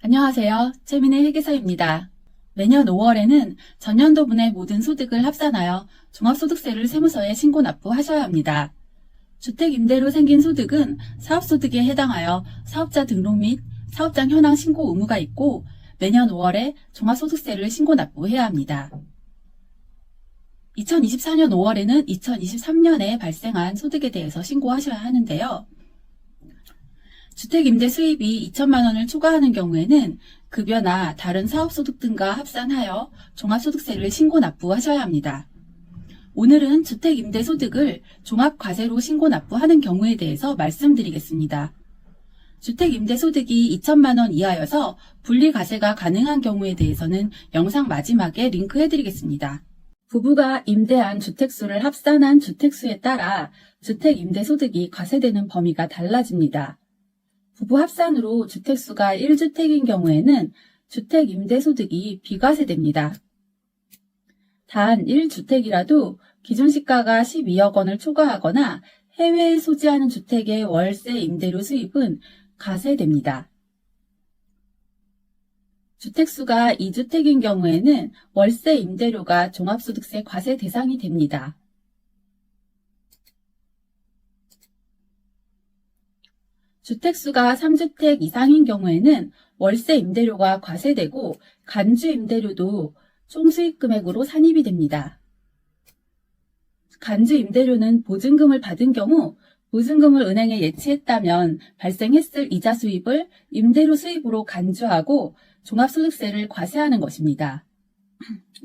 안녕하세요. 최민의 회계사입니다. 매년 5월에는 전년도분의 모든 소득을 합산하여 종합소득세를 세무서에 신고 납부하셔야 합니다. 주택 임대로 생긴 소득은 사업소득에 해당하여 사업자 등록 및 사업장 현황 신고 의무가 있고 매년 5월에 종합소득세를 신고 납부해야 합니다. 2024년 5월에는 2023년에 발생한 소득에 대해서 신고하셔야 하는데요. 주택 임대 수입이 2천만 원을 초과하는 경우에는 급여나 다른 사업소득 등과 합산하여 종합소득세를 신고 납부하셔야 합니다. 오늘은 주택 임대 소득을 종합과세로 신고 납부하는 경우에 대해서 말씀드리겠습니다. 주택 임대 소득이 2천만 원 이하여서 분리과세가 가능한 경우에 대해서는 영상 마지막에 링크해드리겠습니다. 부부가 임대한 주택수를 합산한 주택수에 따라 주택 임대 소득이 과세되는 범위가 달라집니다. 부부 합산으로 주택수가 1주택인 경우에는 주택 임대소득이 비과세됩니다. 단 1주택이라도 기준시가가 12억 원을 초과하거나 해외에 소지하는 주택의 월세 임대료 수입은 과세됩니다. 주택수가 2주택인 경우에는 월세 임대료가 종합소득세 과세 대상이 됩니다. 주택수가 3주택 이상인 경우에는 월세 임대료가 과세되고 간주 임대료도 총수익 금액으로 산입이 됩니다. 간주 임대료는 보증금을 받은 경우 보증금을 은행에 예치했다면 발생했을 이자 수입을 임대료 수입으로 간주하고 종합소득세를 과세하는 것입니다.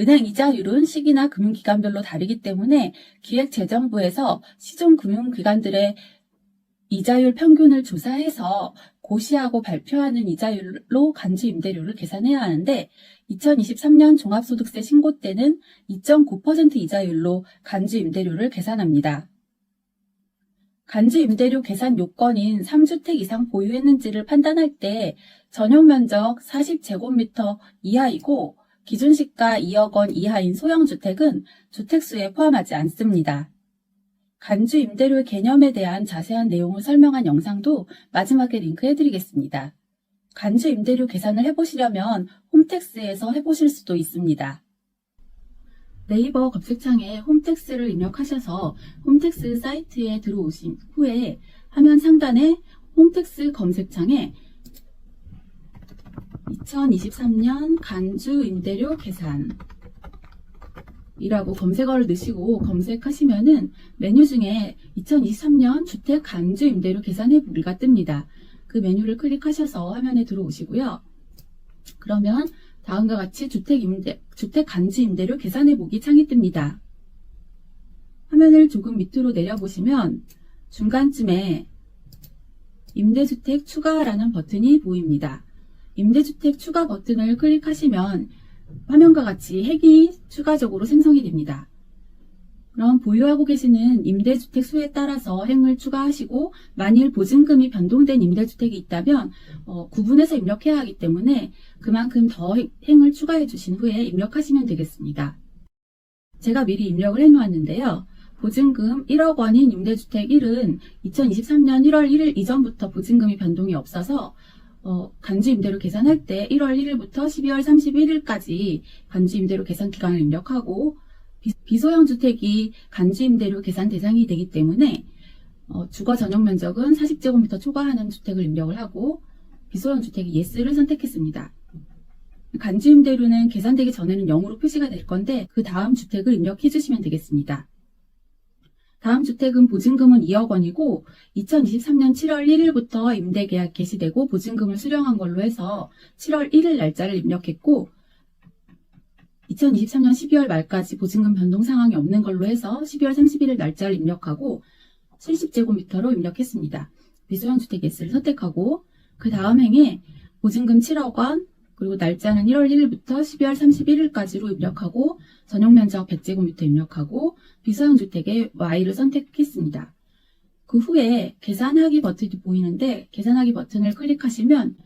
은행 이자율은 시기나 금융기관별로 다르기 때문에 기획재정부에서 시중금융기관들의 이자율 평균을 조사해서 고시하고 발표하는 이자율로 간주 임대료를 계산해야 하는데 2023년 종합소득세 신고 때는 2.9% 이자율로 간주 임대료를 계산합니다. 간주 임대료 계산 요건인 3주택 이상 보유했는지를 판단할 때 전용 면적 40제곱미터 이하이고 기준시가 2억 원 이하인 소형주택은 주택수에 포함하지 않습니다. 간주 임대료 개념에 대한 자세한 내용을 설명한 영상도 마지막에 링크해드리겠습니다. 간주 임대료 계산을 해보시려면 홈택스에서 해보실 수도 있습니다. 네이버 검색창에 홈택스를 입력하셔서 홈택스 사이트에 들어오신 후에 화면 상단에 홈택스 검색창에 2023년 간주 임대료 계산 이라고 검색어를 넣으시고 검색하시면은 메뉴 중에 2023년 주택 간주 임대료 계산해 보기가 뜹니다. 그 메뉴를 클릭하셔서 화면에 들어오시고요. 그러면 다음과 같이 주택 간주 임대료 계산해 보기 창이 뜹니다. 화면을 조금 밑으로 내려보시면 중간쯤에 임대주택 추가라는 버튼이 보입니다. 임대주택 추가 버튼을 클릭하시면 화면과 같이 핵이 추가적으로 생성이 됩니다. 그럼 보유하고 계시는 임대주택 수에 따라서 핵을 추가하시고 만일 보증금이 변동된 임대주택이 있다면 구분해서 입력해야 하기 때문에 그만큼 더 핵을 추가해 주신 후에 입력하시면 되겠습니다. 제가 미리 입력을 해 놓았는데요. 보증금 1억 원인 임대주택 1은 2023년 1월 1일 이전부터 보증금이 변동이 없어서 간주 임대료 계산할 때 1월 1일부터 12월 31일까지 간주 임대료 계산 기간을 입력하고 비소형 주택이 간주 임대료 계산 대상이 되기 때문에 주거 전용 면적은 40제곱미터 초과하는 주택을 입력을 하고 비소형 주택이 예스를 선택했습니다. 간주 임대료는 계산되기 전에는 0으로 표시가 될 건데 그 다음 주택을 입력해 주시면 되겠습니다. 다음 주택은 보증금은 2억 원이고 2023년 7월 1일부터 임대계약 개시되고 보증금을 수령한 걸로 해서 7월 1일 날짜를 입력했고 2023년 12월 말까지 보증금 변동 상황이 없는 걸로 해서 12월 31일 날짜를 입력하고 70제곱미터로 입력했습니다. 비소형 주택 예스를 선택하고 그 다음 행에 보증금 7억 원 그리고 날짜는 1월 1일부터 12월 31일까지로 입력하고 전용 면적 100제곱미터 입력하고 비소형 주택의 Y를 선택했습니다. 그 후에 계산하기 버튼이 보이는데 계산하기 버튼을 클릭하시면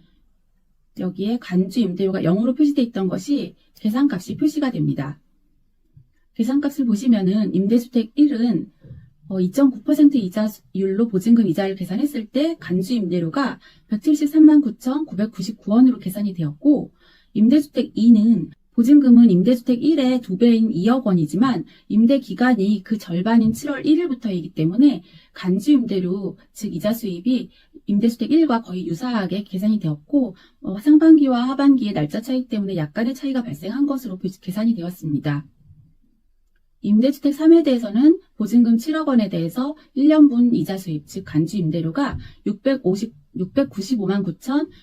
여기에 간주 임대료가 0으로 표시되어 있던 것이 계산값이 표시가 됩니다. 계산값을 보시면은 임대주택 1은 2.9% 이자율로 보증금 이자를 계산했을 때 간주 임대료가 173만 9,999원으로 계산이 되었고, 임대주택 2는 보증금은 임대주택 1의 2배인 2억 원이지만 임대 기간이 그 절반인 7월 1일부터이기 때문에 간주 임대료, 즉 이자 수입이 임대주택 1과 거의 유사하게 계산이 되었고, 상반기와 하반기의 날짜 차이 때문에 약간의 차이가 발생한 것으로 계산이 되었습니다. 임대주택 3에 대해서는 보증금 7억 원에 대해서 1년분 이자 수입, 즉 간주 임대료가 695만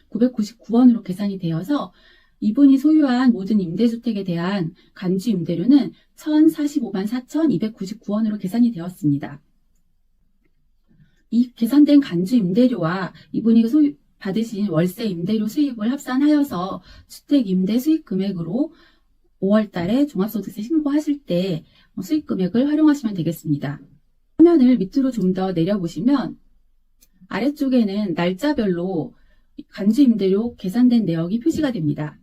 9,999원으로 계산이 되어서 이분이 소유한 모든 임대주택에 대한 간주 임대료는 1,045만 4,299원으로 계산이 되었습니다. 이 계산된 간주 임대료와 이분이 받으신 월세 임대료 수입을 합산하여서 주택 임대 수익 금액으로 5월 달에 종합소득세 신고하실 때 수익 금액을 활용하시면 되겠습니다. 화면을 밑으로 좀 더 내려보시면 아래쪽에는 날짜별로 간주 임대료 계산된 내역이 표시가 됩니다.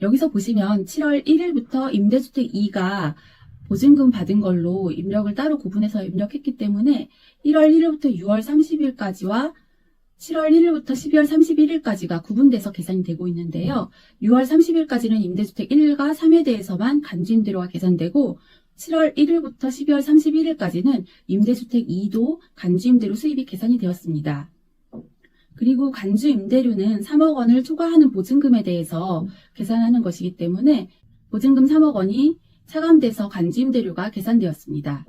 여기서 보시면 7월 1일부터 임대주택 2가 보증금 받은 걸로 입력을 따로 구분해서 입력했기 때문에 1월 1일부터 6월 30일까지와 7월 1일부터 12월 31일까지가 구분돼서 계산이 되고 있는데요. 6월 30일까지는 임대주택 1과 3에 대해서만 간주 임대료가 계산되고 7월 1일부터 12월 31일까지는 임대주택 2도 간주 임대료 수입이 계산이 되었습니다. 그리고 간주 임대료는 3억 원을 초과하는 보증금에 대해서 계산하는 것이기 때문에 보증금 3억 원이 차감돼서 간주 임대료가 계산되었습니다.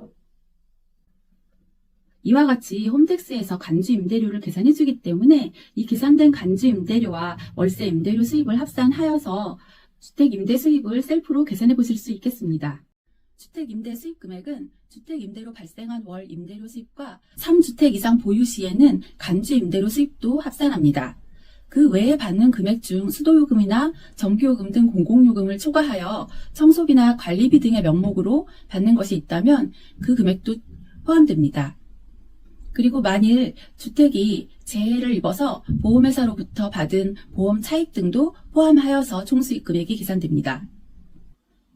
이와 같이 홈택스에서 간주 임대료를 계산해주기 때문에 이 계산된 간주 임대료와 월세 임대료 수입을 합산하여서 주택 임대 수입을 셀프로 계산해 보실 수 있겠습니다. 주택 임대 수입 금액은 주택 임대로 발생한 월 임대료 수입과 3주택 이상 보유 시에는 간주 임대료 수입도 합산합니다. 그 외에 받는 금액 중 수도요금이나 전기요금 등 공공요금을 초과하여 청소비나 관리비 등의 명목으로 받는 것이 있다면 그 금액도 포함됩니다. 그리고 만일 주택이 재해를 입어서 보험회사로부터 받은 보험 차익 등도 포함하여서 총수익 금액이 계산됩니다.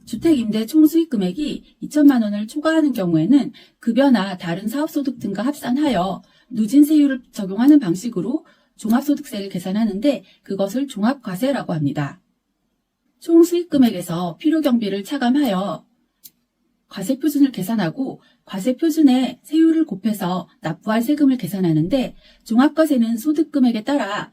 주택 임대 총수익 금액이 2천만 원을 초과하는 경우에는 급여나 다른 사업소득 등과 합산하여 누진세율을 적용하는 방식으로 종합소득세를 계산하는데 그것을 종합과세라고 합니다. 총수익 금액에서 필요경비를 차감하여 과세표준을 계산하고 과세표준에 세율을 곱해서 납부할 세금을 계산하는데 종합과세는 소득금액에 따라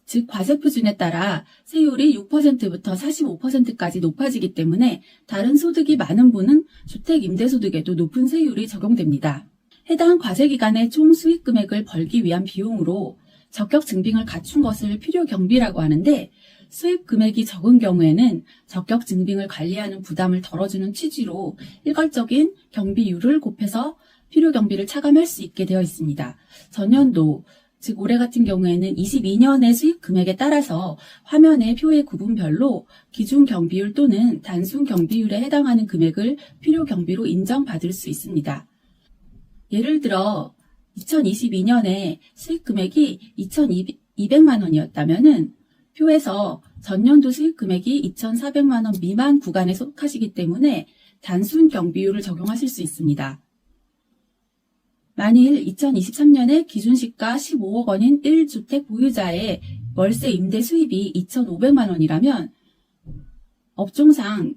즉 과세표준에 따라 세율이 6%부터 45%까지 높아지기 때문에 다른 소득이 많은 분은 주택임대소득에도 높은 세율이 적용됩니다. 해당 과세기간의 총 수익금액을 벌기 위한 비용으로 적격증빙을 갖춘 것을 필요경비라고 하는데 수입금액이 적은 경우에는 적격증빙을 관리하는 부담을 덜어주는 취지로 일괄적인 경비율을 곱해서 필요경비를 차감할 수 있게 되어 있습니다. 전년도 즉 올해 같은 경우에는 22년의 수익 금액에 따라서 화면의 표의 구분별로 기준 경비율 또는 단순 경비율에 해당하는 금액을 필요 경비로 인정받을 수 있습니다. 예를 들어 2022년에 수익 금액이 2,200만 원이었다면은 표에서 전년도 수익 금액이 2,400만 원 미만 구간에 속하시기 때문에 단순 경비율을 적용하실 수 있습니다. 만일 2023년에 기준시가 15억 원인 1주택 보유자의 월세 임대 수입이 2,500만 원이라면 업종상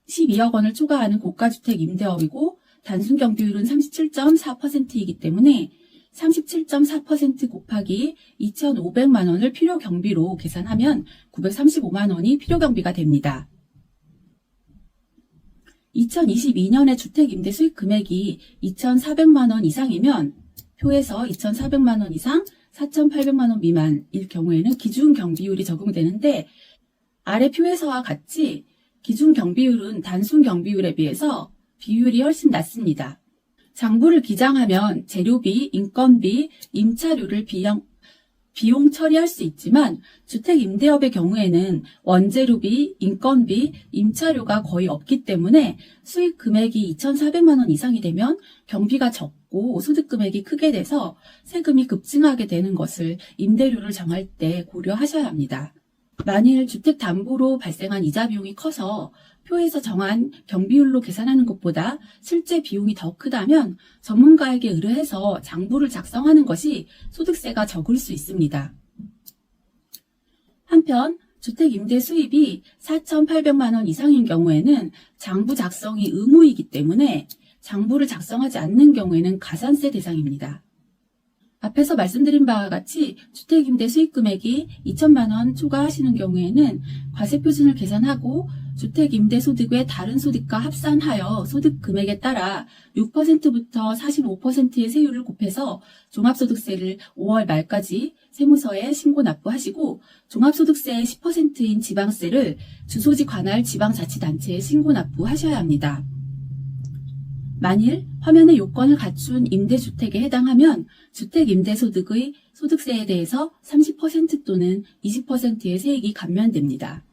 12억 원을 초과하는 고가주택 임대업이고 단순 경비율은 37.4%이기 때문에 37.4% 곱하기 2,500만 원을 필요 경비로 계산하면 935만 원이 필요 경비가 됩니다. 2022년에 주택 임대 수익 금액이 2,400만 원 이상이면 표에서 2,400만 원 이상, 4,800만 원 미만일 경우에는 기준 경비율이 적용되는데 아래 표에서와 같이 기준 경비율은 단순 경비율에 비해서 비율이 훨씬 낮습니다. 장부를 기장하면 재료비, 인건비, 임차료를 비용 처리할 수 있지만 주택 임대업의 경우에는 원재료비, 인건비, 임차료가 거의 없기 때문에 수익 금액이 2,400만 원 이상이 되면 경비가 적고 소득 금액이 크게 돼서 세금이 급증하게 되는 것을 임대료를 정할 때 고려하셔야 합니다. 만일 주택담보로 발생한 이자 비용이 커서 표에서 정한 경비율로 계산하는 것보다 실제 비용이 더 크다면 전문가에게 의뢰해서 장부를 작성하는 것이 소득세가 적을 수 있습니다. 한편 주택 임대 수입이 4,800만 원 이상인 경우에는 장부 작성이 의무이기 때문에 장부를 작성하지 않는 경우에는 가산세 대상입니다. 앞에서 말씀드린 바와 같이 주택임대 수익 금액이 2천만 원 초과하시는 경우에는 과세표준을 계산하고 주택임대소득의 다른 소득과 합산하여 소득 금액에 따라 6%부터 45%의 세율을 곱해서 종합소득세를 5월 말까지 세무서에 신고 납부하시고 종합소득세의 10%인 지방세를 주소지 관할 지방자치단체에 신고 납부하셔야 합니다. 만일 화면의 요건을 갖춘 임대주택에 해당하면 주택임대소득의 소득세에 대해서 30% 또는 20%의 세액이 감면됩니다.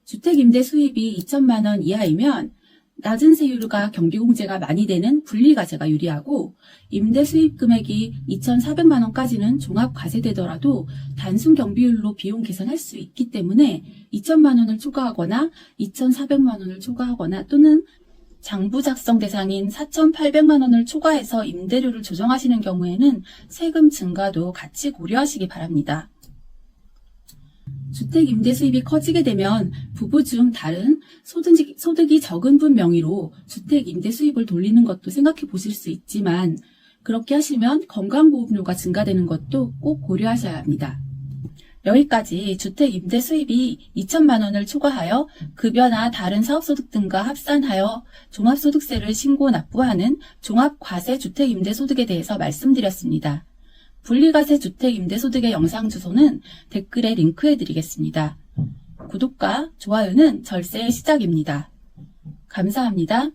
주택임대 수입이 2천만 원 이하이면 낮은 세율과 경비공제가 많이 되는 분리과세가 유리하고 임대 수입 금액이 2,400만 원까지는 종합과세되더라도 단순 경비율로 비용 계산할 수 있기 때문에 2천만 원을 초과하거나 2,400만 원을 초과하거나 또는 장부 작성 대상인 4,800만 원을 초과해서 임대료를 조정하시는 경우에는 세금 증가도 같이 고려하시기 바랍니다. 주택 임대 수입이 커지게 되면 부부 중 다른 소득이 적은 분 명의로 주택 임대 수입을 돌리는 것도 생각해 보실 수 있지만 그렇게 하시면 건강보험료가 증가되는 것도 꼭 고려하셔야 합니다. 여기까지 주택 임대 수입이 2천만 원을 초과하여 급여나 다른 사업소득 등과 합산하여 종합소득세를 신고 납부하는 종합과세 주택 임대 소득에 대해서 말씀드렸습니다. 분리과세 주택 임대소득의 영상 주소는 댓글에 링크해 드리겠습니다. 구독과 좋아요는 절세의 시작입니다. 감사합니다.